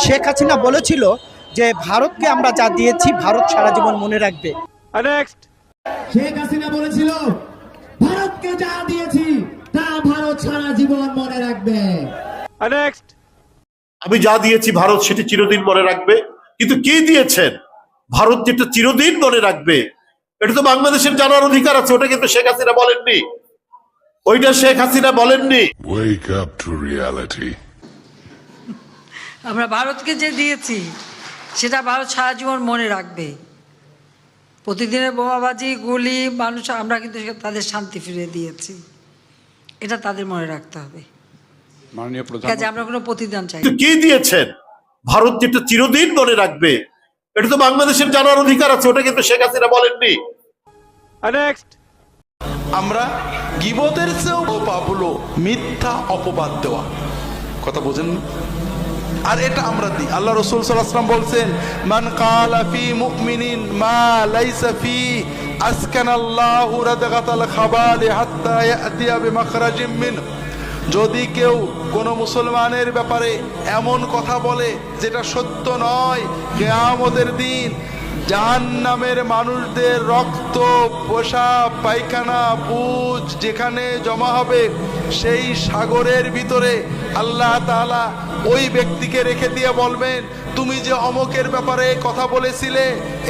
শেখ হাসিনা বলেছিল যে ভারতকে আমরা যা দিয়েছি ভারত সারা জীবন মনে রাখবে। শেখ হাসিনা বলেছিল ভারতকে যা দিয়েছি তা ভারত সারা জীবন মনে রাখবে। আমি যা দিয়েছি ভারত সেটি চিরদিন মনে রাখবে। কিন্তু কি দিয়েছেন ভারত যেটা চিরদিন মনে রাখবে, এটা তো বাংলাদেশের জানার অধিকার আছে। ওটা কিন্তু শেখ হাসিনা বলেননি, ওইটা শেখ হাসিনা বলেননি। Wake up to reality. আমরা ভারতকে যে দিয়েছি সেটা ভারত সারা জীবন মনে রাখবে। প্রতিদিনের বোমাবাজি গুলি মানুষ, আমরা কিন্তু তাদের শান্তি ফিরিয়ে দিয়েছি, এটা তাদের মনে রাখতে হবে। কাজে আমরা কোনো প্রতিদান চাই না। কি দিয়েছেন ভারত যেটা চিরদিন মনে রাখবে, এটা তো বাংলাদেশের জানার অধিকার আছে। ওটা কিন্তু শেখ হাসিনা বলেননি। আমরা গীবতের চেয়েও পাপ হলো মিথ্যা অপবাদ দেওয়া, কথা বোঝেন না? আর এটা আমরা দিই। আল্লাহ রাসূল সাল্লাল্লাহু আলাইহি ওয়াসাল্লাম বলছেন, মান কালা ফি মুমিনিন মা লাইসা ফি আসকানাল্লাহু রাদগাতাল খাবালি হাত্তা ইয়াতিয়া বিমাখরাজিম মিন। যদি কেউ কোনো মুসলমানের ব্যাপারে এমন কথা বলে যেটা সত্য নয়, কিয়ামতের দিন জাহান্নামের মানুষদের রক্ত, পেশাব, পায়খানা, পুজ যেখানে জমা হবে সেই সাগরের ভিতরে আল্লাহ তাআলা ওই ব্যক্তিকে রেখে দিয়ে বলবেন, তুমি যে অমকের ব্যাপারে কথা বলেছিলে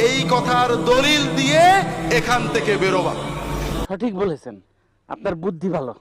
এই কথার দলিল দিয়ে এখান থেকে বেরোবা। সঠিক বলেছেন, আপনার বুদ্ধি ভালো।